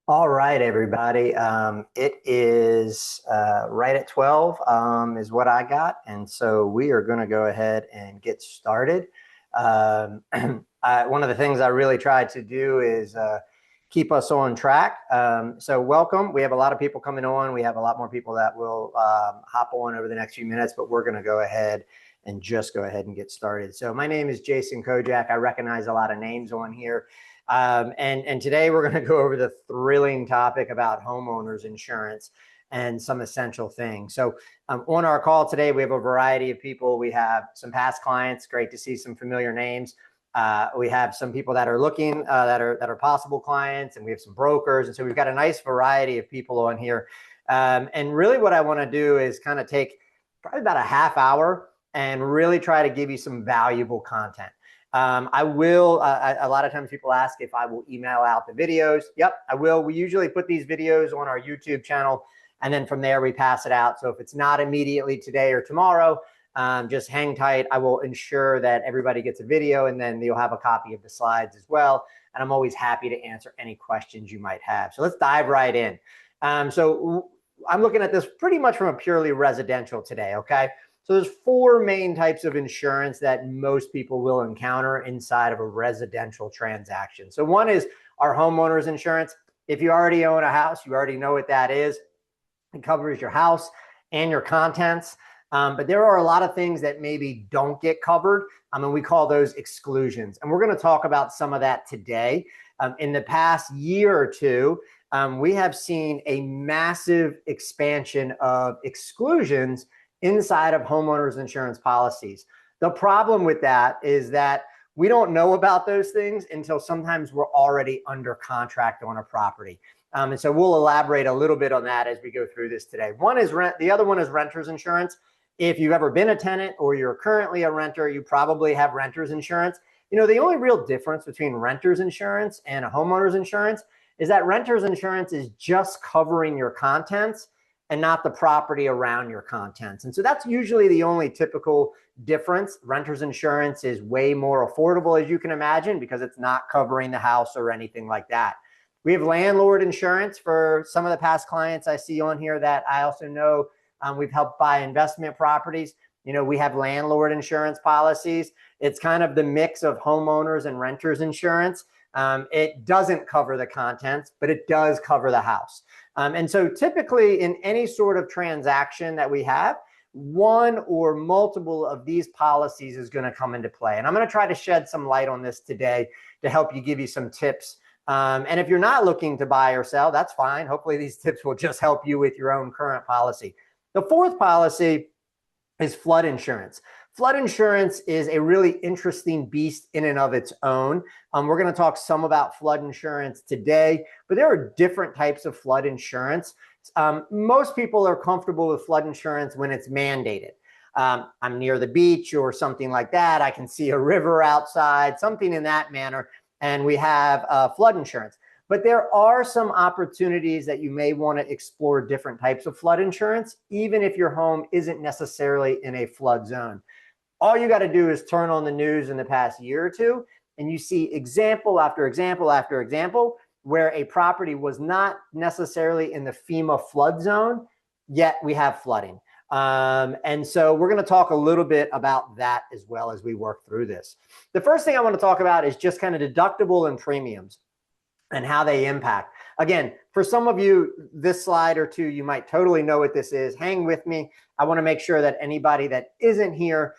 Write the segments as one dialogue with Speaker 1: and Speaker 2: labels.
Speaker 1: All right, everybody. It is right at 12 is what I got. And so we are going to go ahead and get started. One of the things I really try to do is keep us on track. So welcome. We have a lot of people coming on. We have a lot more people that will hop on over the next few minutes, but we're going to go ahead and just go ahead and get started. So my name is Jason Kojak. I recognize a lot of names on here. And today we're going to go over the thrilling topic about homeowners insurance and some essential things. So on our call today, we have a variety of people. We have some past clients. Great to see some familiar names. We have some people that are looking that are possible clients, and we have some brokers. And so we've got a nice variety of people on here. And really what I want to do is kind of take probably about a half hour and really try to give you some valuable content. I will, a lot of times people ask if I will email out the videos. Yep, I will. We usually put these videos on our YouTube channel, and then from there we pass it out. So if it's not immediately today or tomorrow, just hang tight. I will ensure that everybody gets a video, and then you'll have a copy of the slides as well. And I'm always happy to answer any questions you might have. So let's dive right in. So I'm looking at this pretty much from a purely residential today, okay? So there's four main types of insurance that most people will encounter inside of a residential transaction. So one is our homeowners insurance. If you already own a house, you already know what that is. It covers your house and your contents. But there are a lot of things that maybe don't get covered. And we call those exclusions. And we're going to talk about some of that today. In the past year or two, we have seen a massive expansion of exclusions inside of homeowners insurance policies. The problem with that is that we don't know about those things until sometimes we're already under contract on a property. And so we'll elaborate a little bit on that as we go through this today. One is rent. The other one is renter's insurance. If you've ever been a tenant or you're currently a renter, you probably have renter's insurance. You know, the only real difference between renter's insurance and a homeowner's insurance is that renter's insurance is just covering your contents and not the property around your contents. And so that's usually the only typical difference. Renter's insurance is way more affordable, as you can imagine, because it's not covering the house or anything like that. We have landlord insurance for some of the past clients I see on here that I also know we've helped buy investment properties. You know, we have landlord insurance policies. It's kind of the mix of homeowners and renters insurance. It doesn't cover the contents, but it does cover the house. And so typically in any sort of transaction that we have, one or multiple of these policies is going to come into play. And I'm going to try to shed some light on this today to help you, give you some tips. And if you're not looking to buy or sell, that's fine. Hopefully these tips will just help you with your own current policy. The fourth policy is flood insurance. Flood insurance is a really interesting beast in and of its own. We're going to talk some about flood insurance today, but there are different types of flood insurance. Most people are comfortable with flood insurance when it's mandated. I'm near the beach or something like that. I can see a river outside, something in that manner, and we have flood insurance. But there are some opportunities that you may want to explore different types of flood insurance, even if your home isn't necessarily in a flood zone. All you got to do is turn on the news in the past year or two, and you see example after example after example where a property was not necessarily in the FEMA flood zone, yet we have flooding. And so we're going to talk a little bit about that as well as we work through this. The first thing I want to talk about is just kind of deductible and premiums and how they impact. Again, for some of you, this slide or two, you might totally know what this is. Hang with me. I want to make sure that anybody that isn't here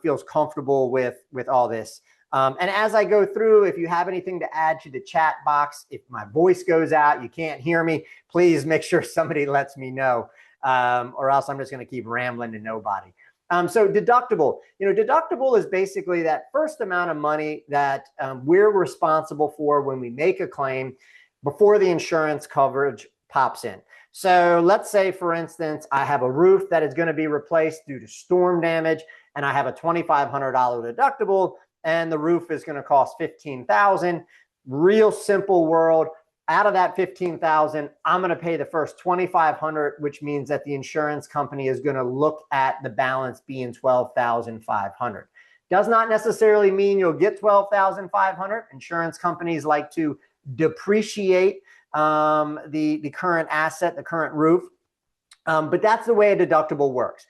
Speaker 1: feels comfortable with all this. And as I go through, if you have anything to add to the chat box, if my voice goes out, you can't hear me, please make sure somebody lets me know, or else I'm just going to keep rambling to nobody. So deductible, deductible is basically that first amount of money that we're responsible for when we make a claim before the insurance coverage pops in. So let's say, for instance, I have a roof that is going to be replaced due to storm damage, and I have a $2,500 deductible, and the roof is going to cost $15,000. Real simple world. Out of that $15,000, I'm going to pay the first $2,500, which means that the insurance company is going to look at the balance being $12,500. Does not necessarily mean you'll get $12,500. Insurance companies like to depreciate the current asset, the current roof. But that's the way a deductible works.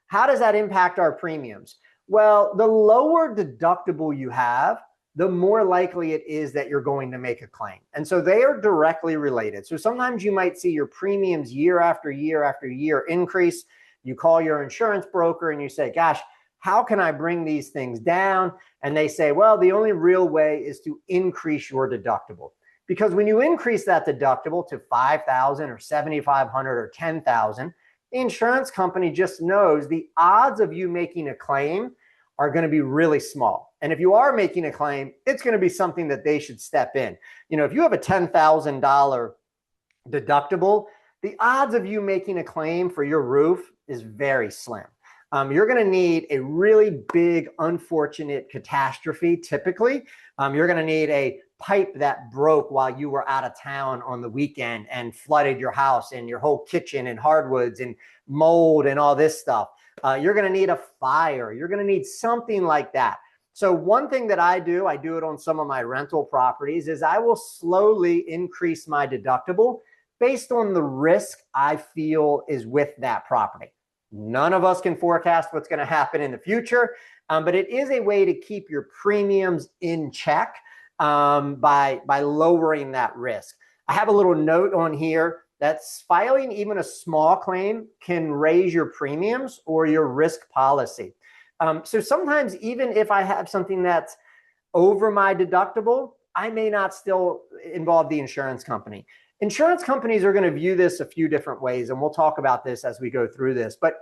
Speaker 1: How does that impact our premiums? Well, the lower deductible you have, the more likely it is that you're going to make a claim. And so they are directly related. So sometimes you might see your premiums year after year after year increase. You call your insurance broker and you say, gosh, how can I bring these things down? And they say, well, the only real way is to increase your deductible. Because when you increase that deductible to $5,000 or $7,500 or $10,000, the insurance company just knows the odds of you making a claim are going to be really small. And if you are making a claim, it's going to be something that they should step in. You know, if you have a $10,000 deductible, the odds of you making a claim for your roof is very slim. You're going to need a really big, unfortunate catastrophe. Typically, you're going to need a pipe that broke while you were out of town on the weekend and flooded your house and your whole kitchen and hardwoods and mold and all this stuff. You're going to need a fire. You're going to need something like that. So one thing that I do it on some of my rental properties, is I will slowly increase my deductible based on the risk I feel is with that property. None of us can forecast what's going to happen in the future, but it is a way to keep your premiums in check by lowering that risk. I have a little note on here that's filing even a small claim can raise your premiums or your risk policy. So sometimes even if I have something that's over my deductible, I may not still involve the insurance company. Insurance companies are going to view this a few different ways, and we'll talk about this as we go through this. But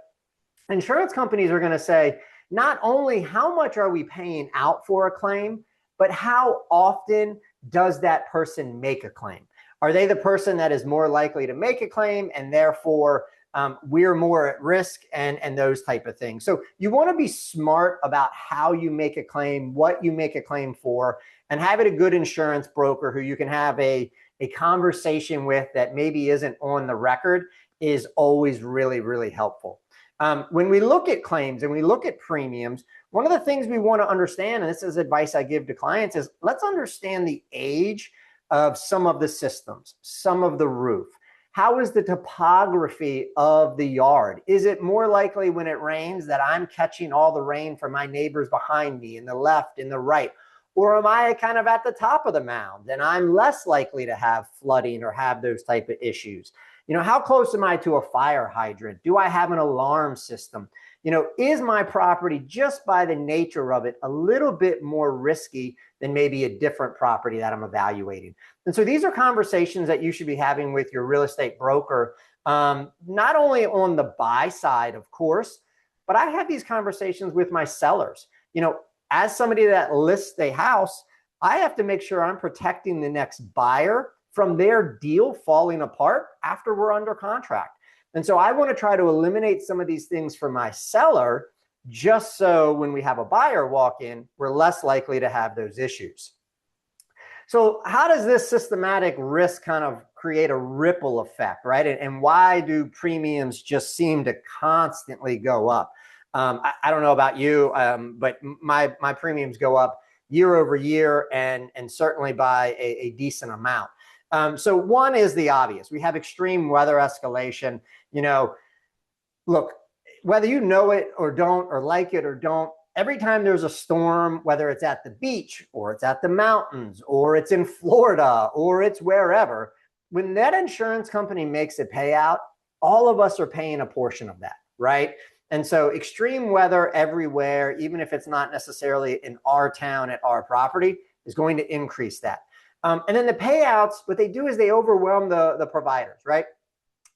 Speaker 1: insurance companies are going to say, not only how much are we paying out for a claim, but how often does that person make a claim? Are they the person that is more likely to make a claim, and therefore we're more at risk, and those type of things? So you want to be smart about how you make a claim, what you make a claim for, and having a good insurance broker who you can have a conversation with that maybe isn't on the record is always really, really helpful. When we look at claims and we look at premiums, one of the things we want to understand, and this is advice I give to clients, is let's understand the age of some of the systems, some of the roof. How is the topography of the yard? Is it more likely when it rains that I'm catching all the rain from my neighbors behind me in the left and the right? Or am I kind of at the top of the mound and I'm less likely to have flooding or have those type of issues? You know, how close am I to a fire hydrant? Do I have an alarm system? You know, is my property, just by the nature of it, a little bit more risky than maybe a different property that I'm evaluating? And so these are conversations that you should be having with your real estate broker, not only on the buy side, of course, but I have these conversations with my sellers. You know, as somebody that lists a house, I have to make sure I'm protecting the next buyer from their deal falling apart after we're under contract. And so I want to try to eliminate some of these things for my seller, just so when we have a buyer walk in, we're less likely to have those issues. So how does this systematic risk kind of create a ripple effect, right? And why do premiums just seem to constantly go up? I don't know about you, but my premiums go up year over year, and certainly by a decent amount. So one is the obvious. We have extreme weather escalation. You know, look, whether you know it or don't, or like it or don't, every time there's a storm, whether it's at the beach or it's at the mountains or it's in Florida or it's wherever, when that insurance company makes a payout, all of us are paying a portion of that, right? And so extreme weather everywhere, even if it's not necessarily in our town at our property, is going to increase that. And then the payouts, what they do is they overwhelm the providers, right?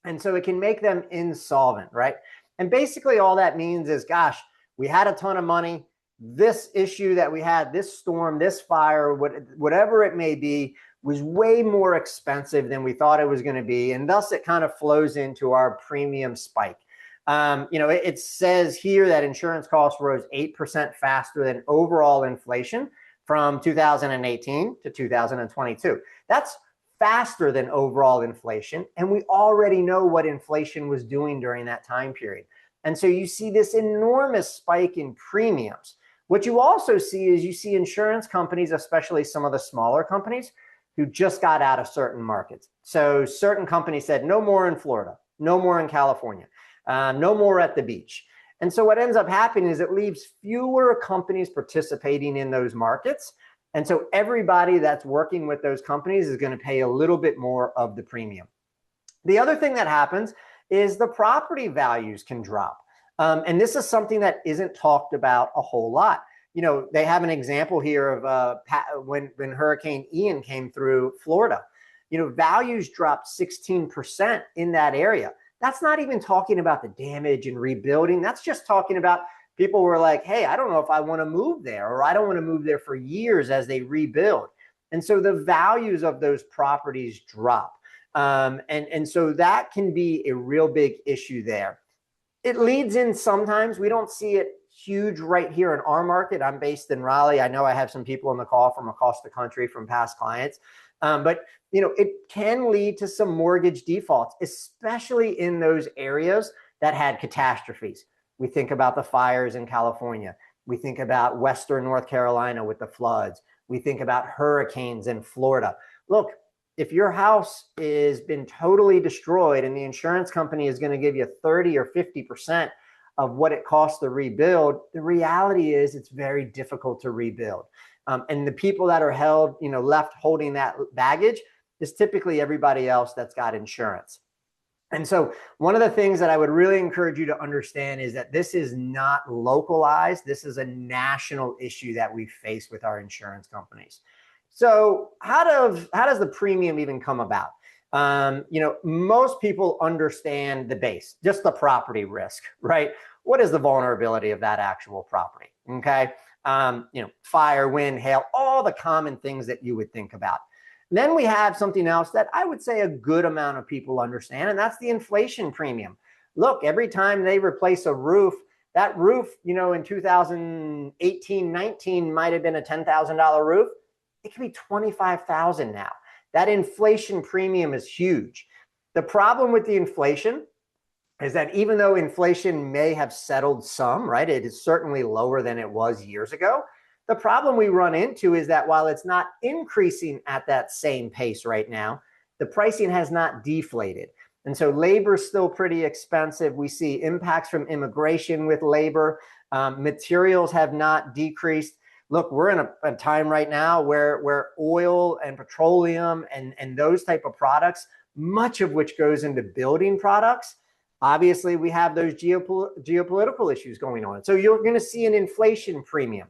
Speaker 1: And so it can make them insolvent, right? And basically all that means is, gosh, we had a ton of money. This issue that we had, this storm, this fire, whatever it may be, was way more expensive than we thought it was going to be. And thus it kind of flows into our premium spike. You know, it says here that insurance costs rose 8% faster than overall inflation from 2018 to 2022. That's faster than overall inflation. And we already know what inflation was doing during that time period. And so you see this enormous spike in premiums. What you also see is you see insurance companies, especially some of the smaller companies, who just got out of certain markets. So certain companies said, no more in Florida, no more in California, no more at the beach. And so what ends up happening is it leaves fewer companies participating in those markets. And so everybody that's working with those companies is going to pay a little bit more of the premium. The other thing that happens is the property values can drop. And this is something that isn't talked about a whole lot. You know, they have an example here of when Hurricane Ian came through Florida. You know, values dropped 16% in that area. That's not even talking about the damage and rebuilding. That's just talking about people were like, hey, I don't know if I want to move there, or I don't want to move there for years as they rebuild. And so the values of those properties drop. And so that can be a real big issue there. It leads in sometimes. We don't see it huge right here in our market. I'm based in Raleigh. I know I have some people on the call from across the country from past clients. But you know, it can lead to some mortgage defaults, especially in those areas that had catastrophes. We think about the fires in California. We think about Western North Carolina with the floods. We think about hurricanes in Florida. Look, if your house has been totally destroyed and the insurance company is going to give you 30 or 50% of what it costs to rebuild, the reality is it's very difficult to rebuild. And the people that are held, you know, left holding that baggage is typically everybody else that's got insurance. And so one of the things that I would really encourage you to understand is that this is not localized. This is a national issue that we face with our insurance companies. So how does the premium even come about? You know, most people understand the base, just the property risk, right? What is the vulnerability of that actual property? Okay. You know, fire, wind, hail, all the common things that you would think about. Then we have something else that I would say a good amount of people understand, and that's the inflation premium. Look, every time they replace a roof, that roof, you know, in 2018, 19 might have been a $10,000 roof. It could be $25,000 now. That inflation premium is huge. The problem with the inflation is that even though inflation may have settled some, right, it is certainly lower than it was years ago. The problem we run into is that while it's not increasing at that same pace right now, the pricing has not deflated. And so labor is still pretty expensive. We see impacts from immigration with labor. Materials have not decreased. Look, we're in a time right now where oil and petroleum and those type of products, much of which goes into building products, obviously we have those geopolitical issues going on. So you're going to see an inflation premium.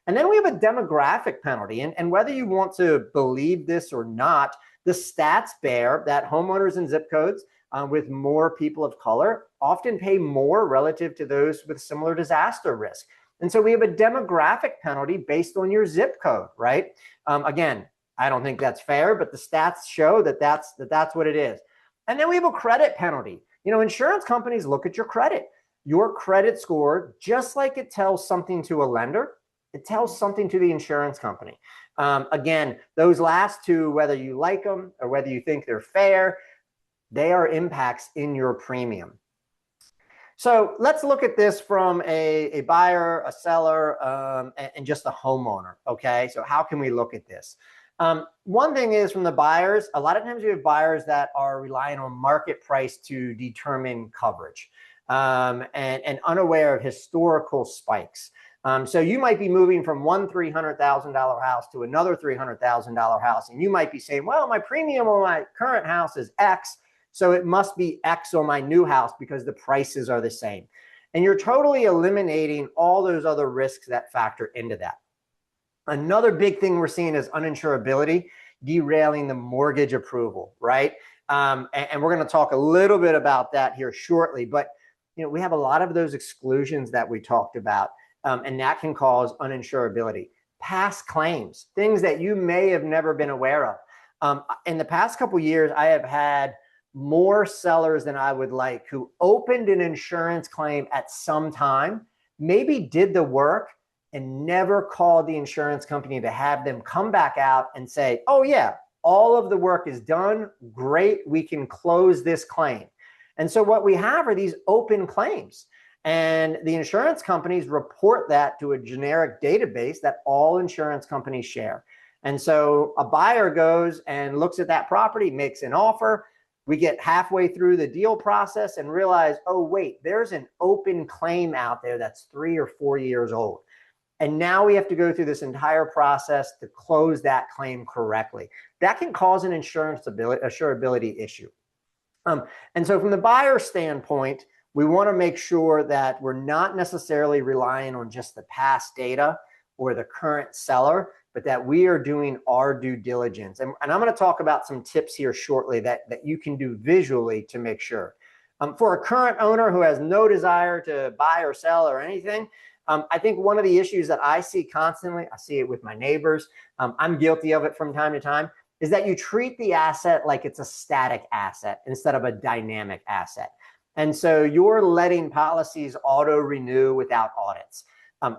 Speaker 1: And then we have a demographic penalty. And whether you want to believe this or not, the stats bear that homeowners in zip codes with more people of color often pay more relative to those with similar disaster risk. And so we have a demographic penalty based on your zip code, right? Again, I don't think that's fair, but the stats show that that's what it is. And then we have a credit penalty. You know, insurance companies look at your credit. Your credit score, just like it tells something to a lender, it tells something to the insurance company. Again, those last two, whether you like them or whether you think they're fair, they are impacts in your premium. So let's look at this from a buyer, a seller, and just a homeowner, okay? So how can we look at this? One thing is from the buyers, a lot of times we have buyers that are relying on market price to determine coverage and unaware of historical spikes. So you might be moving from one $300,000 house to another $300,000 house, and you might be saying, well, my premium on my current house is X, so it must be X on my new house because the prices are the same. And you're totally eliminating all those other risks that factor into that. Another big thing we're seeing is uninsurability derailing the mortgage approval, right? And we're going to talk a little bit about that here shortly. But you know, we have a lot of those exclusions that we talked about, and that can cause uninsurability. Past claims, things that you may have never been aware of. In the past couple of years, I have had more sellers than I would like who opened an insurance claim at some time, maybe did the work, and never called the insurance company to have them come back out and say, oh yeah, all of the work is done. Great, we can close this claim. And so what we have are these open claims. And the insurance companies report that to a generic database that all insurance companies share. And so a buyer goes and looks at that property, makes an offer. We get halfway through the deal process and realize, oh, wait, there's an open claim out there that's 3 or 4 years old. And now we have to go through this entire process to close that claim correctly. That can cause an insurability issue. And so from the buyer standpoint, we want to make sure that we're not necessarily relying on just the past data or the current seller, but that we are doing our due diligence. And I'm going to talk about some tips here shortly that you can do visually to make sure. For a current owner who has no desire to buy or sell or anything, I think one of the issues that I see constantly, I see it with my neighbors, I'm guilty of it from time to time, is that you treat the asset like it's a static asset instead of a dynamic asset. And so you're letting policies auto-renew without audits.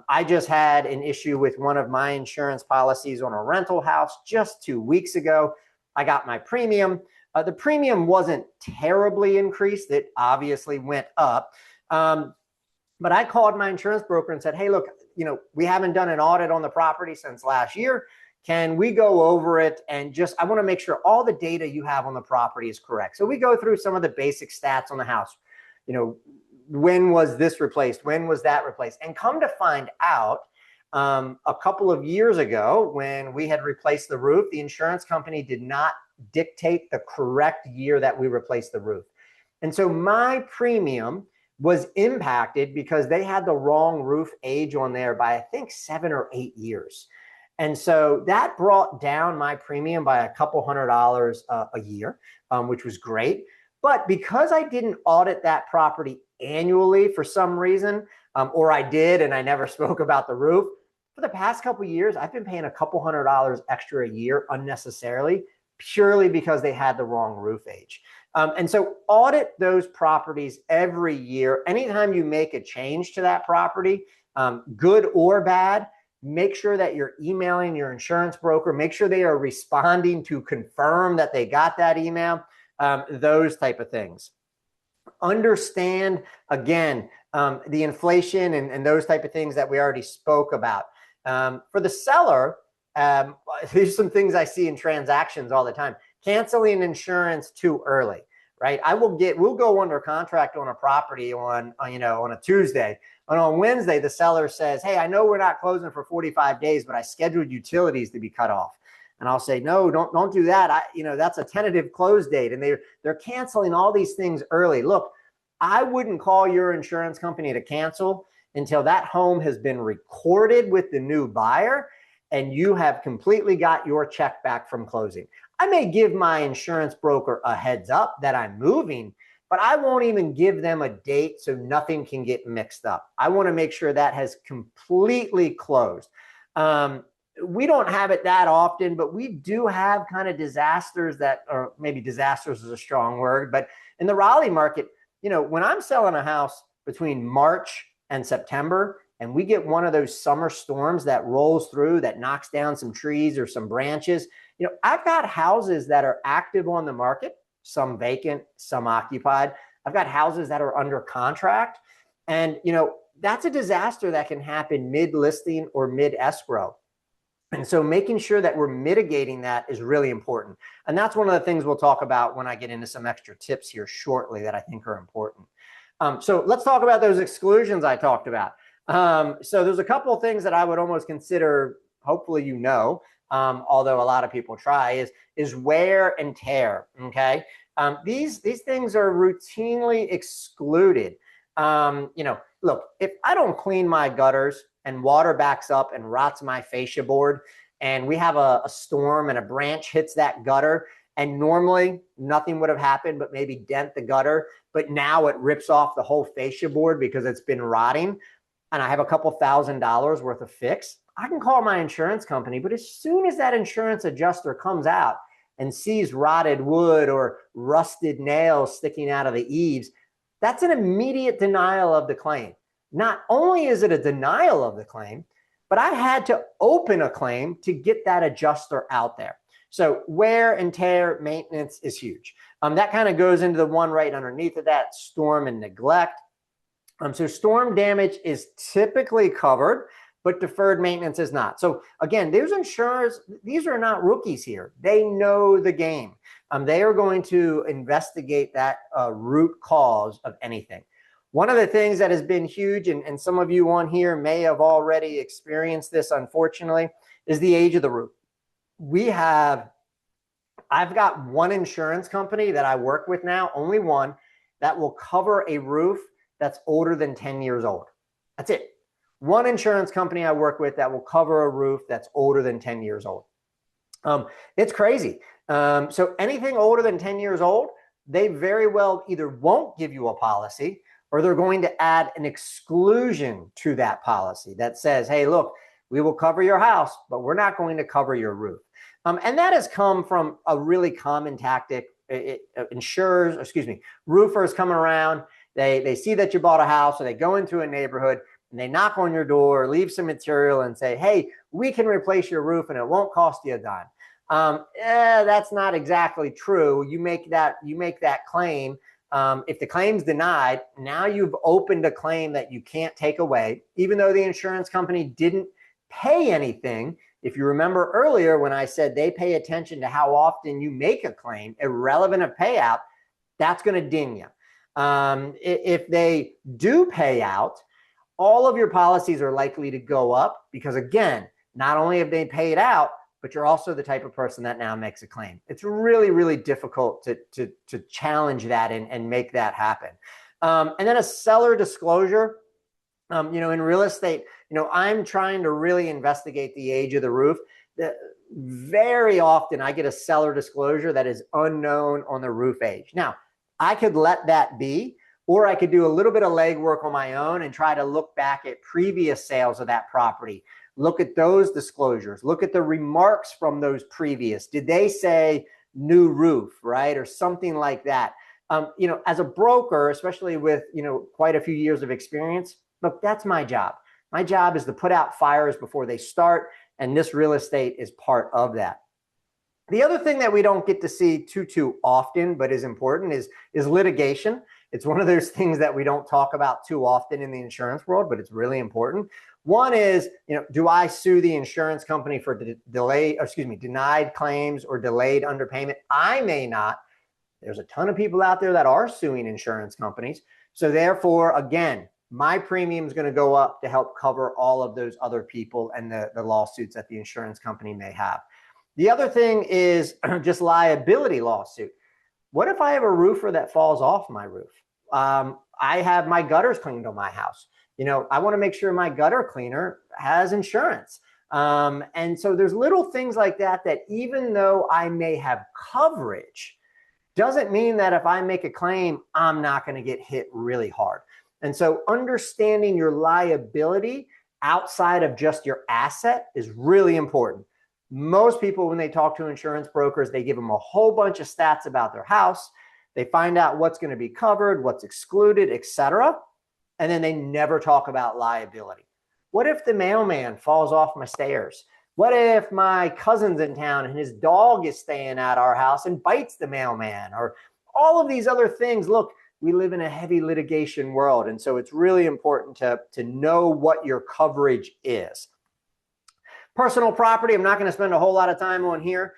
Speaker 1: I just had an issue with one of my insurance policies on a rental house just 2 weeks ago. I got my premium. The premium wasn't terribly increased. It obviously went up. But I called my insurance broker and said, hey, look, we haven't done an audit on the property since last year. Can we go over it and I want to make sure all the data you have on the property is correct. So we go through some of the basic stats on the house. When was this replaced? When was that replaced? And come to find out, a couple of years ago, when we had replaced the roof, the insurance company did not dictate the correct year that we replaced the roof. And so my premium was impacted because they had the wrong roof age on there by, I think, 7 or 8 years. And so that brought down my premium by a couple $100 a year, which was great. But because I didn't audit that property annually for some reason, or I did and I never spoke about the roof, for the past couple of years, I've been paying a couple $100 extra a year unnecessarily, purely because they had the wrong roof age. And so audit those properties every year. Anytime you make a change to that property, good or bad, make sure that you're emailing your insurance broker. Make sure they are responding to confirm that they got that email, those type of things. Understand, again, the inflation and those type of things that we already spoke about. For the seller, there's some things I see in transactions all the time. Canceling insurance too early, right? We'll go under contract on a property on a Tuesday. And on Wednesday, the seller says, hey, I know we're not closing for 45 days, but I scheduled utilities to be cut off. And I'll say, no, don't do that. That's a tentative close date. And they're canceling all these things early. Look, I wouldn't call your insurance company to cancel until that home has been recorded with the new buyer and you have completely got your check back from closing. I may give my insurance broker a heads up that I'm moving, but I won't even give them a date so nothing can get mixed up. I want to make sure that has completely closed. We don't have it that often, but we do have kind of disasters or maybe disasters is a strong word, but in the Raleigh market, when I'm selling a house between March and September, and we get one of those summer storms that rolls through that knocks down some trees or some branches, I've got houses that are active on the market, some vacant, some occupied. I've got houses that are under contract. And, that's a disaster that can happen mid-listing or mid-escrow. And so making sure that we're mitigating that is really important. And that's one of the things we'll talk about when I get into some extra tips here shortly that I think are important. So let's talk about those exclusions I talked about. So there's a couple of things that I would almost consider, hopefully although a lot of people try, is wear and tear, okay? These things are routinely excluded. Look, if I don't clean my gutters and water backs up and rots my fascia board, and we have a storm and a branch hits that gutter, and normally nothing would have happened but maybe dent the gutter, but now it rips off the whole fascia board because it's been rotting, and I have a couple $1,000s worth of fix, I can call my insurance company. But as soon as that insurance adjuster comes out and sees rotted wood or rusted nails sticking out of the eaves, that's an immediate denial of the claim. Not only is it a denial of the claim, but I had to open a claim to get that adjuster out there. So wear and tear maintenance is huge. That kind of goes into the one right underneath of that, storm and neglect. So storm damage is typically covered but deferred maintenance is not. So again, those insurers, these are not rookies here. They know the game. They are going to investigate that root cause of anything. One of the things that has been huge, and some of you on here may have already experienced this, unfortunately, is the age of the roof. I've got one insurance company that I work with now, only one, that will cover a roof that's older than 10 years old. That's it. One insurance company I work with that will cover a roof that's older than 10 years old. It's crazy. So anything older than 10 years old, they very well either won't give you a policy, or they're going to add an exclusion to that policy that says, hey, look, we will cover your house, but we're not going to cover your roof. And that has come from a really common tactic. Roofers coming around, they see that you bought a house, or they go into a neighborhood and they knock on your door, leave some material and say, hey, we can replace your roof and it won't cost you a dime. That's not exactly true. You make that claim. If the claim's denied, now you've opened a claim that you can't take away, even though the insurance company didn't pay anything. If you remember earlier when I said they pay attention to how often you make a claim, irrelevant of payout, that's going to ding you. If they do pay out, all of your policies are likely to go up because, again, not only have they paid out, but you're also the type of person that now makes a claim. It's really, really difficult to challenge that and make that happen. And then a seller disclosure. In real estate, I'm trying to really investigate the age of the roof. Very often I get a seller disclosure that is unknown on the roof age. Now, I could let that be, or I could do a little bit of legwork on my own and try to look back at previous sales of that property. Look at those disclosures. Look at the remarks from those previous. Did they say new roof, right? Or something like that. As a broker, especially with, quite a few years of experience, look, that's my job. My job is to put out fires before they start, and this real estate is part of that. The other thing that we don't get to see too often, but is important, is litigation. It's one of those things that we don't talk about too often in the insurance world, but it's really important. One is, do I sue the insurance company for denied claims or delayed underpayment? I may not. There's a ton of people out there that are suing insurance companies. So therefore, again, my premium is going to go up to help cover all of those other people and the lawsuits that the insurance company may have. The other thing is just liability lawsuit. What if I have a roofer that falls off my roof? I have my gutters cleaned on my house. I want to make sure my gutter cleaner has insurance. And so there's little things like that even though I may have coverage, doesn't mean that if I make a claim, I'm not going to get hit really hard. And so understanding your liability outside of just your asset is really important. Most people, when they talk to insurance brokers, they give them a whole bunch of stats about their house. They find out what's going to be covered, what's excluded, etc. And then they never talk about liability. What if the mailman falls off my stairs? What if my cousin's in town and his dog is staying at our house and bites the mailman? Or all of these other things. Look, we live in a heavy litigation world. And so it's really important to know what your coverage is. Personal property, I'm not going to spend a whole lot of time on here.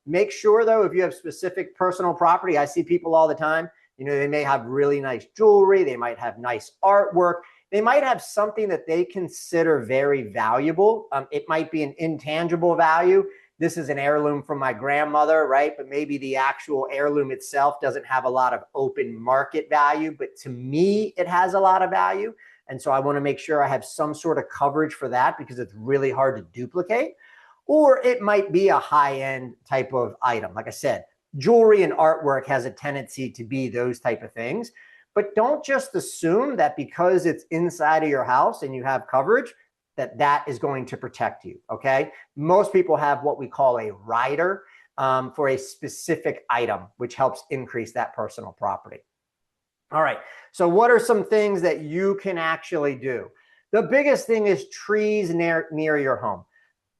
Speaker 1: Make sure, though, if you have specific personal property, I see people all the time, they may have really nice jewelry. They might have nice artwork. They might have something that they consider very valuable. It might be an intangible value. This is an heirloom from my grandmother, right? But maybe the actual heirloom itself doesn't have a lot of open market value. But to me, it has a lot of value. And so I want to make sure I have some sort of coverage for that because it's really hard to duplicate. Or it might be a high-end type of item. Like I said, jewelry and artwork has a tendency to be those type of things. But don't just assume that because it's inside of your house and you have coverage, that is going to protect you, okay? Most people have what we call a rider for a specific item, which helps increase that personal property. All right, so what are some things that you can actually do? The biggest thing is trees near your home.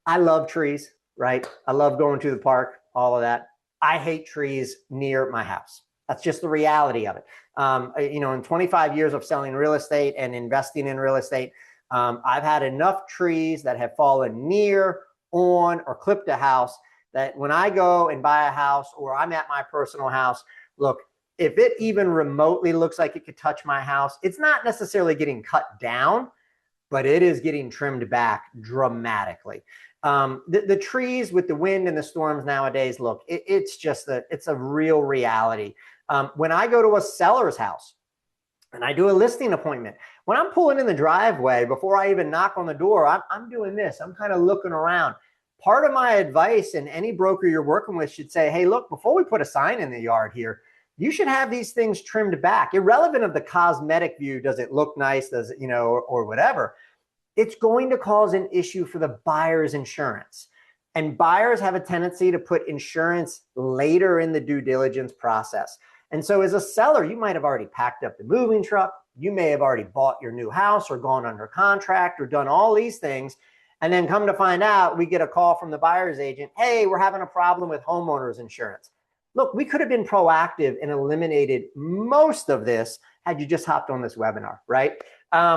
Speaker 1: I love trees, right? I love going to the park, all of that. I hate trees near my house. That's just the reality of it. In 25 years of selling real estate and investing in real estate, I've had enough trees that have fallen near, on, or clipped a house that when I go and buy a house or I'm at my personal house, look, if it even remotely looks like it could touch my house, it's not necessarily getting cut down, but it is getting trimmed back dramatically. The trees with the wind and the storms nowadays, look, it's a real reality. When I go to a seller's house and I do a listing appointment, when I'm pulling in the driveway, before I even knock on the door, I'm doing this. I'm kind of looking around. Part of my advice, and any broker you're working with should say, hey, look, before we put a sign in the yard here, you should have these things trimmed back, irrelevant of the cosmetic view. Does it look nice? Does it, or whatever? It's going to cause an issue for the buyer's insurance. And buyers have a tendency to put insurance later in the due diligence process. And so as a seller, you might have already packed up the moving truck. You may have already bought your new house or gone under contract or done all these things. And then come to find out, we get a call from the buyer's agent. Hey, we're having a problem with homeowners insurance. Look, we could have been proactive and eliminated most of this had you just hopped on this webinar, right?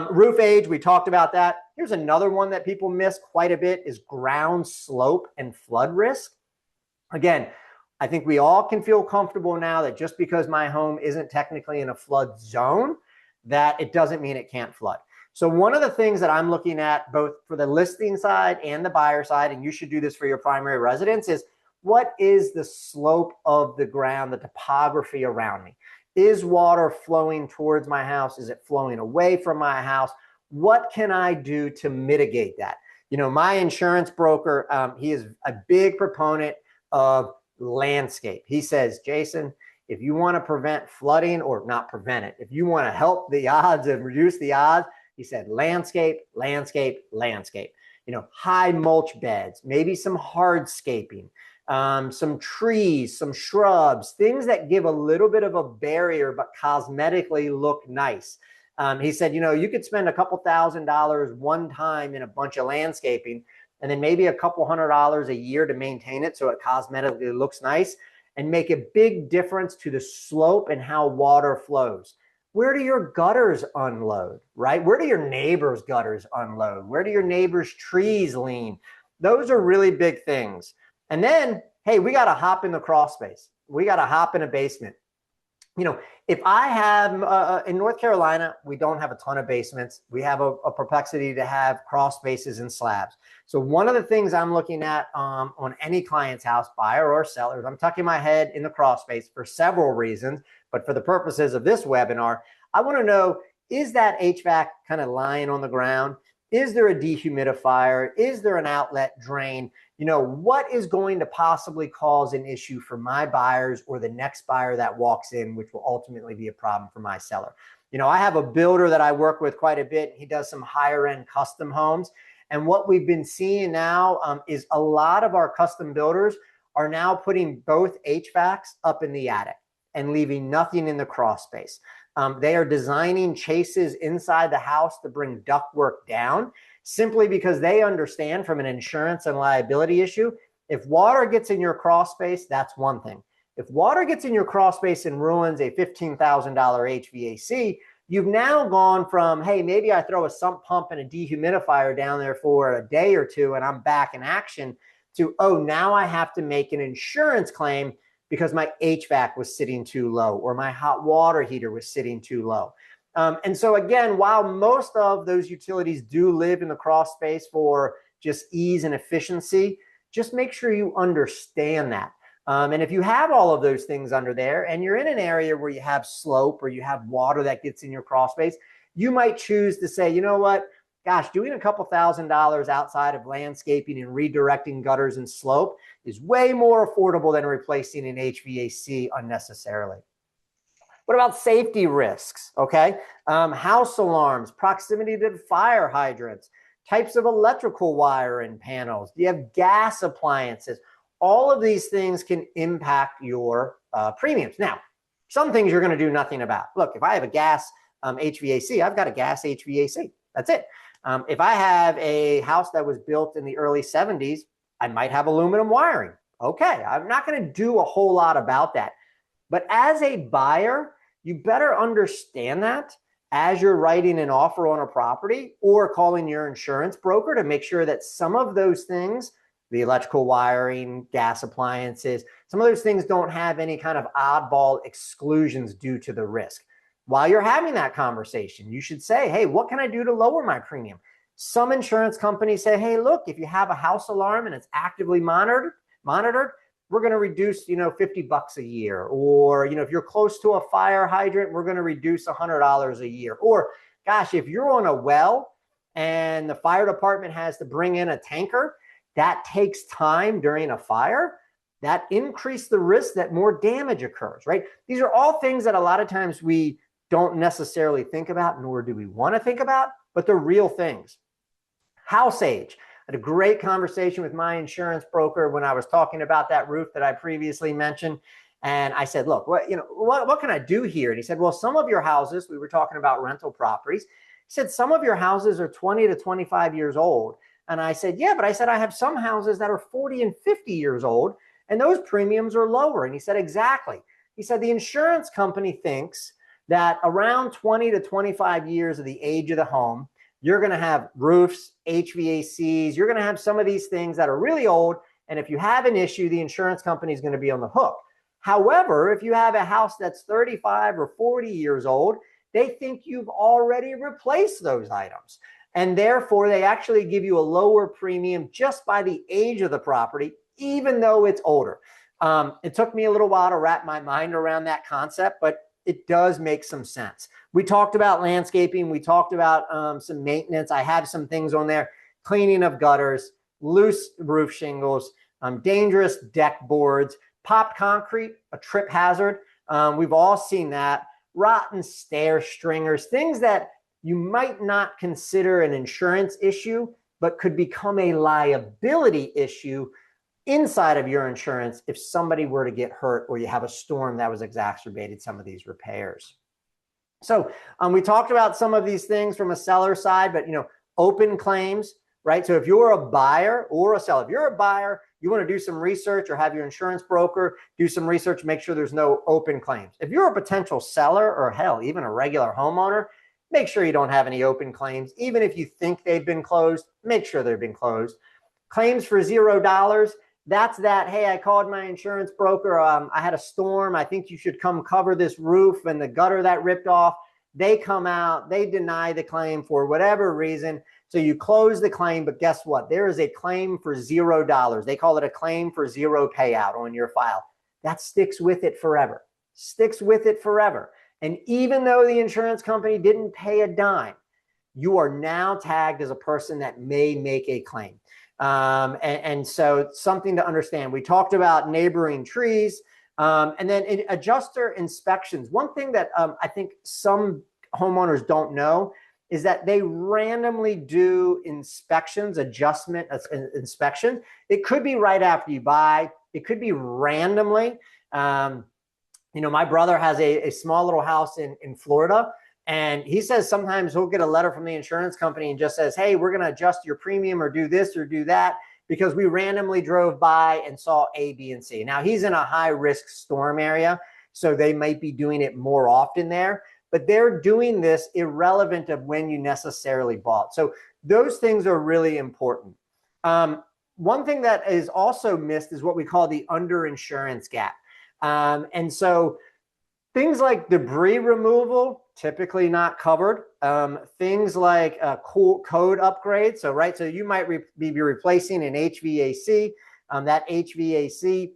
Speaker 1: Roof age, we talked about that. Here's another one that people miss quite a bit is ground slope and flood risk. Again, I think we all can feel comfortable now that just because my home isn't technically in a flood zone, that it doesn't mean it can't flood. So one of the things that I'm looking at both for the listing side and the buyer side, and you should do this for your primary residence, is what is the slope of the ground, the topography around me? Is water flowing towards my house? Is it flowing away from my house? What can I do to mitigate that? My insurance broker, he is a big proponent of landscape. He says, Jason, if you want to prevent flooding, or not prevent it, if you want to help the odds and reduce the odds, he said, landscape, landscape, landscape. High mulch beds, maybe some hardscaping, some trees, some shrubs, things that give a little bit of a barrier but cosmetically look nice. He said, you could spend a couple $1,000s one time in a bunch of landscaping, and then maybe a couple $100s a year to maintain it so it cosmetically looks nice, and make a big difference to the slope and how water flows. Where do your gutters unload, right? Where do your neighbors' gutters unload? Where do your neighbors' trees lean? Those are really big things. And then, hey, we got to hop in the crawl space. We got to hop in a basement. If I have, in North Carolina, we don't have a ton of basements. We have a propensity to have crawl spaces and slabs. So one of the things I'm looking at on any client's house, buyer or sellers, I'm tucking my head in the crawl space for several reasons. But for the purposes of this webinar, I want to know, is that HVAC kind of lying on the ground? Is there a dehumidifier? Is there an outlet drain? What is going to possibly cause an issue for my buyers or the next buyer that walks in, which will ultimately be a problem for my seller? I have a builder that I work with quite a bit. He does some higher end custom homes. And what we've been seeing now is a lot of our custom builders are now putting both HVACs up in the attic and leaving nothing in the crawl space. They are designing chases inside the house to bring ductwork down, simply because they understand from an insurance and liability issue, if water gets in your crawl space, that's one thing. If water gets in your crawl space and ruins a $15,000 HVAC, you've now gone from, hey, maybe I throw a sump pump and a dehumidifier down there for a day or two and I'm back in action, to, oh, now I have to make an insurance claim because my HVAC was sitting too low or my hot water heater was sitting too low. And so again, while most of those utilities do live in the crawl space for just ease and efficiency, just make sure you understand that. And if you have all of those things under there and you're in an area where you have slope or you have water that gets in your crawl space, you might choose to say, you know what, gosh, doing a couple $1,000s outside of landscaping and redirecting gutters and slope is way more affordable than replacing an HVAC unnecessarily. What about safety risks? Okay. House alarms, proximity to fire hydrants, types of electrical wire and panels. Do you have gas appliances? All of these things can impact your premiums. Now, some things you're going to do nothing about. Look, if I have a gas HVAC, I've got a gas HVAC. That's it. If I have a house that was built in the early 70s, I might have aluminum wiring. Okay, I'm not going to do a whole lot about that. But as a buyer, you better understand that as you're writing an offer on a property or calling your insurance broker to make sure that some of those things, the electrical wiring, gas appliances, some of those things don't have any kind of oddball exclusions due to the risk. While you're having that conversation, you should say, hey, what can I do to lower my premium? Some insurance companies say, hey, look, if you have a house alarm and it's actively monitored, we're going to reduce, $50 a year. Or, if you're close to a fire hydrant, we're going to reduce $100 a year. Or, gosh, if you're on a well and the fire department has to bring in a tanker, that takes time during a fire. That increases the risk that more damage occurs, right? These are all things that a lot of times we don't necessarily think about, nor do we want to think about, but they're real things. House age. I had a great conversation with my insurance broker when I was talking about that roof that I previously mentioned. And I said, look, what can I do here? And he said, well, some of your houses, we were talking about rental properties. He said, some of your houses are 20 to 25 years old. And I said, yeah, but I said, I have some houses that are 40 and 50 years old, and those premiums are lower. And he said, exactly. He said, the insurance company thinks that around 20 to 25 years of the age of the home, you're going to have roofs, HVACs, you're going to have some of these things that are really old. And if you have an issue, the insurance company is going to be on the hook. However, if you have a house that's 35 or 40 years old, they think you've already replaced those items. And therefore, they actually give you a lower premium just by the age of the property, even though it's older. It took me a little while to wrap my mind around that concept, but it does make some sense. We talked about landscaping. We talked about some maintenance. I have some things on there: cleaning of gutters, loose roof shingles, dangerous deck boards, popped concrete, a trip hazard. We've all seen that. Rotten stair stringers, things that you might not consider an insurance issue, but could become a liability issue inside of your insurance if somebody were to get hurt or you have a storm that was exacerbated some of these repairs. So we talked about some of these things from a seller side, but open claims, right? So if you're a buyer or a seller, if you're a buyer, you want to do some research or have your insurance broker do some research, make sure there's no open claims. If you're a potential seller or hell, even a regular homeowner, make sure you don't have any open claims. Even if you think they've been closed, make sure they've been closed. Claims for $0. That's that, hey, I called my insurance broker. I had a storm. I think you should come cover this roof and the gutter that ripped off. They come out, they deny the claim for whatever reason. So you close the claim, but guess what? There is a claim for $0. They call it a claim for zero payout on your file. That sticks with it forever. Sticks with it forever. And even though the insurance company didn't pay a dime, you are now tagged as a person that may make a claim. And so it's something to understand. We talked about neighboring trees, and then adjuster inspections. One thing that I think some homeowners don't know is that they randomly do inspections, inspection. It could be right after you buy. It could be randomly. My brother has a small little house in Florida. And he says sometimes he'll get a letter from the insurance company and just says, hey, we're going to adjust your premium or do this or do that because we randomly drove by and saw A, B, and C. Now, he's in a high-risk storm area, so they might be doing it more often there. But they're doing this irrelevant of when you necessarily bought. So those things are really important. One thing that is also missed is what we call the underinsurance gap. And so things like debris removal, typically not covered. Things like code upgrades. So you might be replacing an HVAC. That HVAC,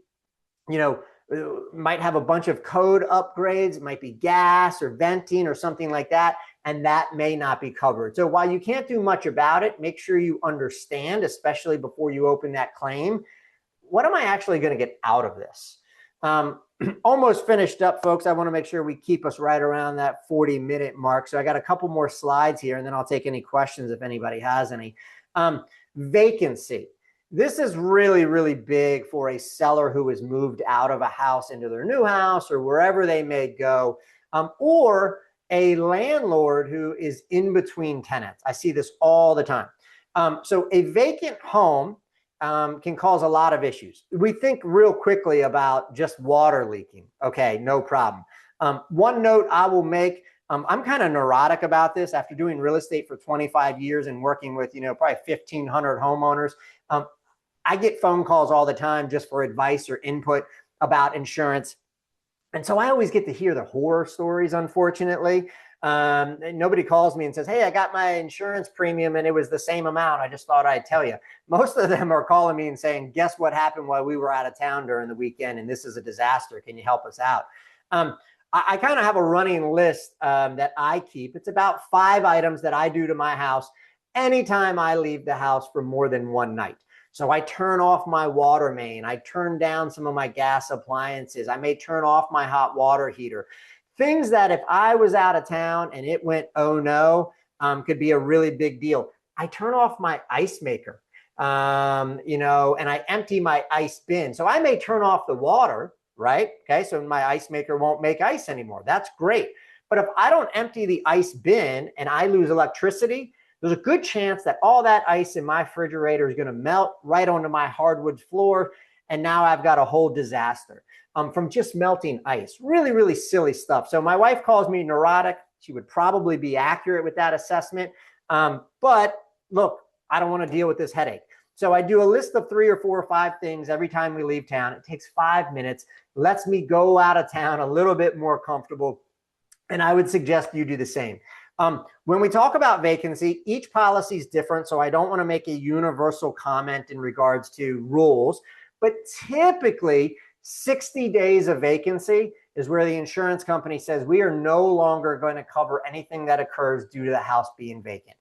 Speaker 1: might have a bunch of code upgrades. It might be gas or venting or something like that. And that may not be covered. So while you can't do much about it, make sure you understand, especially before you open that claim, what am I actually going to get out of this? Almost finished up, folks. I want to make sure we keep us right around that 40-minute mark. So I got a couple more slides here, and then I'll take any questions if anybody has any. Vacancy. This is really, really big for a seller who has moved out of a house into their new house or wherever they may go, or a landlord who is in between tenants. I see this all the time. So a vacant home can cause a lot of issues. We think real quickly about just water leaking. Okay, no problem. One note I will make, I'm kind of neurotic about this after doing real estate for 25 years and working with, probably 1,500 homeowners. I get phone calls all the time just for advice or input about insurance. And so I always get to hear the horror stories, unfortunately. Nobody calls me and says, hey, I got my insurance premium and it was the same amount. I just thought I'd tell you. Most of them are calling me and saying, guess what happened while we were out of town during the weekend? And this is a disaster. Can you help us out? I kind of have a running list that I keep. It's about 5 items that I do to my house anytime I leave the house for more than one night. So I turn off my water main. I turn down some of my gas appliances. I may turn off my hot water heater. Things that if I was out of town and it went, oh no, could be a really big deal. I turn off my ice maker, and I empty my ice bin. So I may turn off the water, right? Okay, so my ice maker won't make ice anymore. That's great. But if I don't empty the ice bin and I lose electricity, there's a good chance that all that ice in my refrigerator is going to melt right onto my hardwood floor. And now I've got a whole disaster from just melting ice. Really, really silly stuff. So my wife calls me neurotic. She would probably be accurate with that assessment. But look, I don't want to deal with this headache. So I do a list of 3 or 4 or 5 things every time we leave town. It takes 5 minutes, lets me go out of town a little bit more comfortable. And I would suggest you do the same. When we talk about vacancy, each policy is different, so I don't want to make a universal comment in regards to rules, but typically 60 days of vacancy is where the insurance company says we are no longer going to cover anything that occurs due to the house being vacant.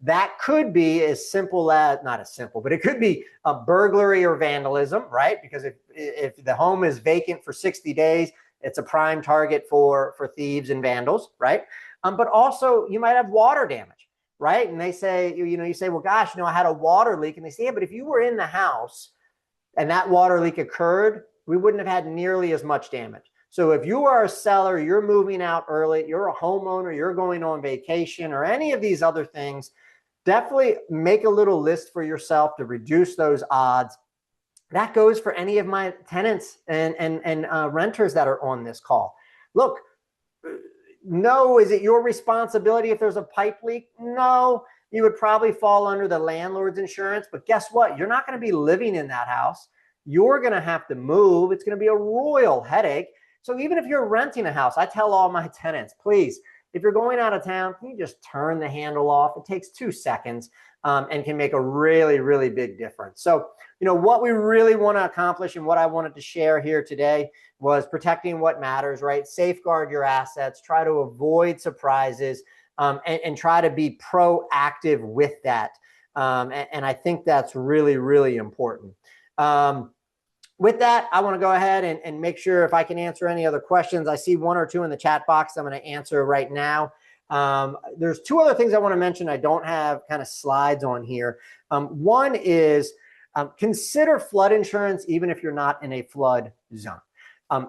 Speaker 1: That could be as simple as, not as simple, but it could be a burglary or vandalism, right? Because if the home is vacant for 60 days, it's a prime target for thieves and vandals, right? But also you might have water damage, right? And they say, you say, well, gosh, I had a water leak. And they say, yeah, but if you were in the house and that water leak occurred, we wouldn't have had nearly as much damage. So if you are a seller, you're moving out early, you're a homeowner, you're going on vacation or any of these other things, definitely make a little list for yourself to reduce those odds. That goes for any of my tenants and renters that are on this call. Look, no, is it your responsibility if there's a pipe leak? No, you would probably fall under the landlord's insurance, but guess what? You're not going to be living in that house. You're going to have to move. It's going to be a royal headache. So even if you're renting a house, I tell all my tenants, please, if you're going out of town, can you just turn the handle off? It takes 2 seconds and can make a really, really big difference. So, what we really want to accomplish and what I wanted to share here today was protecting what matters, right? Safeguard your assets, try to avoid surprises, and try to be proactive with that. And I think that's really, really important. With that, I want to go ahead and make sure if I can answer any other questions. I see 1 or 2 in the chat box I'm going to answer right now. There's 2 other things I want to mention. I don't have kind of slides on here. One is consider flood insurance even if you're not in a flood zone.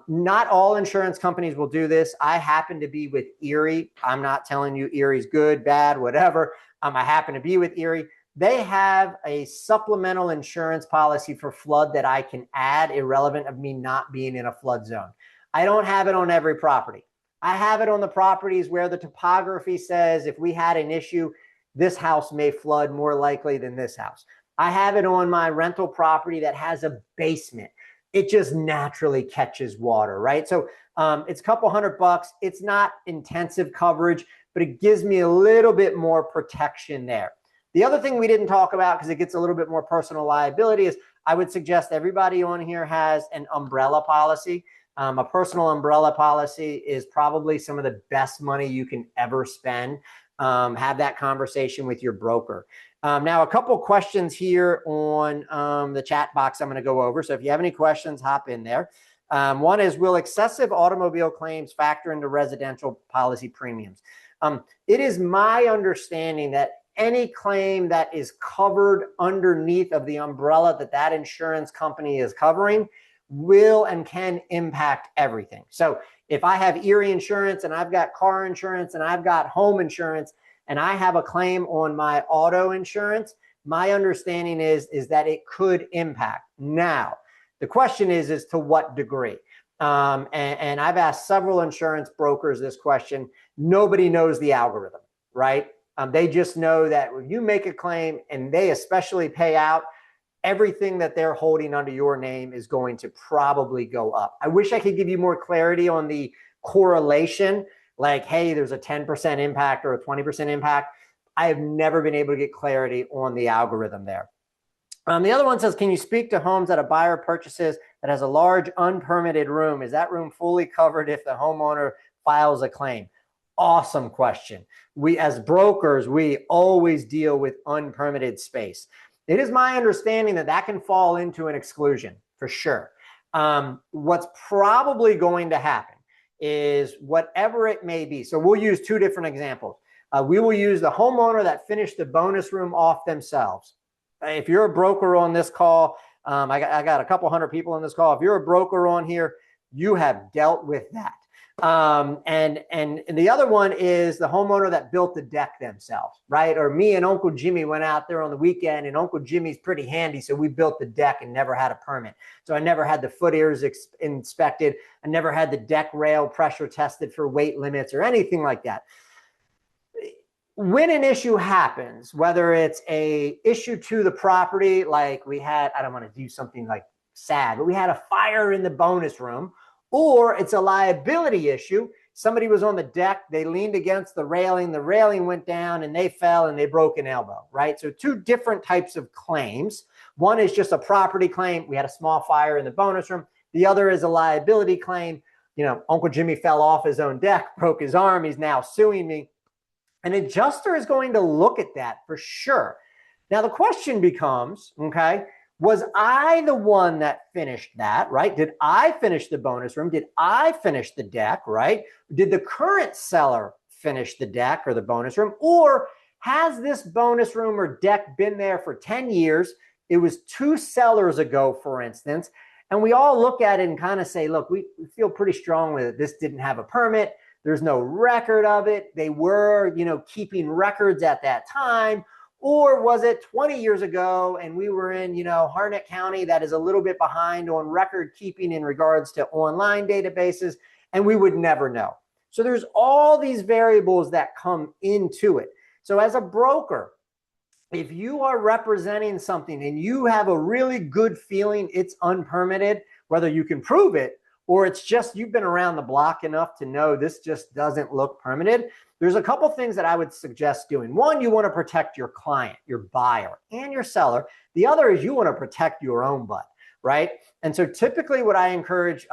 Speaker 1: Not all insurance companies will do this. I happen to be with Erie. I'm not telling you Erie's good, bad, whatever. I happen to be with Erie. They have a supplemental insurance policy for flood that I can add irrelevant of me not being in a flood zone. I don't have it on every property. I have it on the properties where the topography says if we had an issue, this house may flood more likely than this house. I have it on my rental property that has a basement. It just naturally catches water, right? So it's a couple $100. It's not intensive coverage, but it gives me a little bit more protection there. The other thing we didn't talk about, because it gets a little bit more personal liability, is I would suggest everybody on here has an umbrella policy. A personal umbrella policy is probably some of the best money you can ever spend. Have that conversation with your broker. Now, a couple questions here on the chat box I'm going to go over. So if you have any questions, hop in there. One is, will excessive automobile claims factor into residential policy premiums? It is my understanding that any claim that is covered underneath of the umbrella that insurance company is covering will and can impact everything. So if I have Erie insurance and I've got car insurance and I've got home insurance and I have a claim on my auto insurance, my understanding is that it could impact. Now, the question is to what degree? And I've asked several insurance brokers this question. Nobody knows the algorithm, right? They just know that when you make a claim and they especially pay out, everything that they're holding under your name is going to probably go up. I wish I could give you more clarity on the correlation, like, hey, there's a 10% impact or a 20% impact. I have never been able to get clarity on the algorithm there. The other one says, can you speak to homes that a buyer purchases that has a large unpermitted room? Is that room fully covered if the homeowner files a claim? Awesome question. We, as brokers, we always deal with unpermitted space. It is my understanding that that can fall into an exclusion for sure. What's probably going to happen is whatever it may be. So we'll use two different examples. We will use the homeowner that finished the bonus room off themselves. If you're a broker on this call, I got a couple hundred people on this call. If you're a broker on here, you have dealt with that. And the other one is the homeowner that built the deck themselves, right? Or me and Uncle Jimmy went out there on the weekend, and Uncle Jimmy's pretty handy, so we built the deck and never had a permit. So I never had the foot ears inspected. I never had the deck rail pressure tested for weight limits or anything like that. When an issue happens, whether it's a issue to the property, like we had, I don't want to do something like sad, but we had a fire in the bonus room, or it's a liability issue. Somebody was on the deck, they leaned against the railing went down and they fell and they broke an elbow, right? So two different types of claims. One is just a property claim. We had a small fire in the bonus room. The other is a liability claim. You know, Uncle Jimmy fell off his own deck, broke his arm. He's now suing me. An adjuster is going to look at that for sure. Now the question becomes, okay, was I the one that finished that, right? Did I finish the bonus room? Did I finish the deck, right? Did the current seller finish the deck or the bonus room? Or has this bonus room or deck been there for 10 years? It was 2 sellers ago, for instance. And we all look at it and kind of say, look, we feel pretty strongly that this didn't have a permit. There's no record of it. They were, you know, keeping records at that time. Or was it 20 years ago and we were in, you know, Harnett County that is a little bit behind on record keeping in regards to online databases, and we would never know. So there's all these variables that come into it. So as a broker, if you are representing something and you have a really good feeling it's unpermitted, whether you can prove it or it's just you've been around the block enough to know this just doesn't look permitted, there's a couple things that I would suggest doing. One, you want to protect your client, your buyer, and your seller. The other is you want to protect your own butt, right? And so typically what I encourage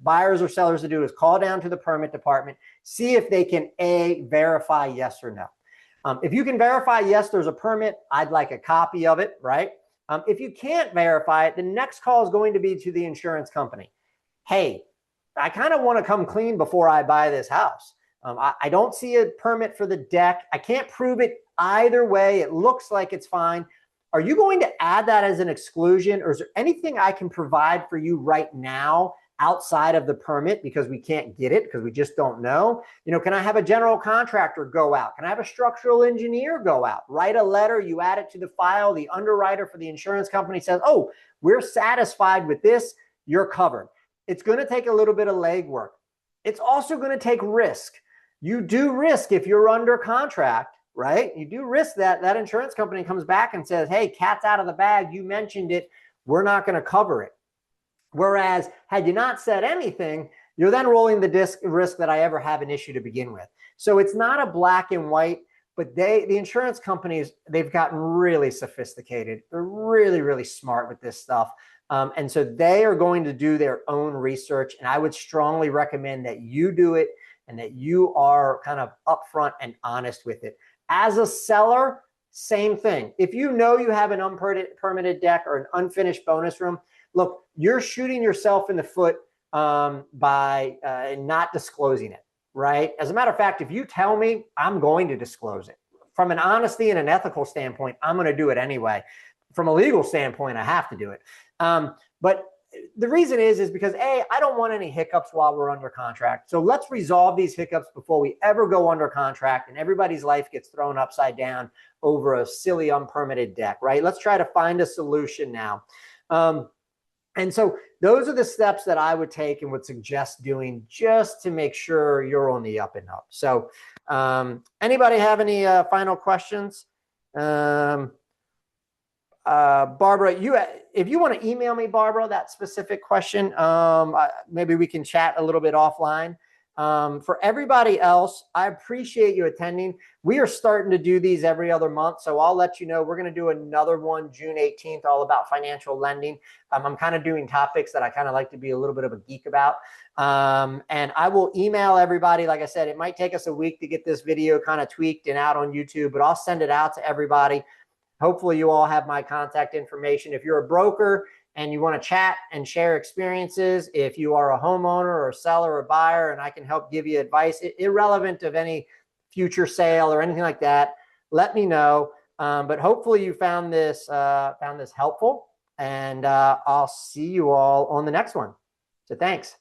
Speaker 1: buyers or sellers to do is call down to the permit department, see if they can verify yes or no. If you can verify yes, there's a permit, I'd like a copy of it, right? If you can't verify it, the next call is going to be to the insurance company. Hey, I kind of want to come clean before I buy this house. I don't see a permit for the deck. I can't prove it either way. It looks like it's fine. Are you going to add that as an exclusion, or is there anything I can provide for you right now outside of the permit because we can't get it because we just don't know? You know, can I have a general contractor go out? Can I have a structural engineer go out? Write a letter, you add it to the file. The underwriter for the insurance company says, oh, we're satisfied with this. You're covered. It's going to take a little bit of legwork. It's also going to take risk. You do risk if you're under contract, right? You do risk that that insurance company comes back and says, hey, cat's out of the bag. You mentioned it. We're not going to cover it. Whereas had you not said anything, you're then rolling the risk that I ever have an issue to begin with. So it's not a black and white, but the insurance companies, they've gotten really sophisticated. They're really, really smart with this stuff. And so they are going to do their own research. And I would strongly recommend that you do it and that you are kind of upfront and honest with it. As a seller, same thing. If you know you have an unpermitted deck or an unfinished bonus room, look, you're shooting yourself in the foot by not disclosing it, right? As a matter of fact, if you tell me, I'm going to disclose it. From an honesty and an ethical standpoint, I'm going to do it anyway. From a legal standpoint, I have to do it. But the reason is because A, I don't want any hiccups while we're under contract. So let's resolve these hiccups before we ever go under contract and everybody's life gets thrown upside down over a silly unpermitted deck, right? Let's try to find a solution now. And so those are the steps that I would take and would suggest doing just to make sure you're on the up and up. So anybody have any final questions? Barbara, if you want to email me, Barbara, that specific question, maybe we can chat a little bit offline. For everybody else, I appreciate you attending. We are starting to do these every other month, so I'll let you know. We're going to do another one June 18th, all about financial lending. I'm kind of doing topics that I kind of like to be a little bit of a geek about. And I will email everybody. Like I said, it might take us a week to get this video kind of tweaked and out on YouTube, but I'll send it out to everybody. Hopefully you all have my contact information. If you're a broker and you want to chat and share experiences, if you are a homeowner or a seller or buyer, and I can help give you advice, irrelevant of any future sale or anything like that, let me know. But hopefully you found this helpful, and I'll see you all on the next one. So thanks.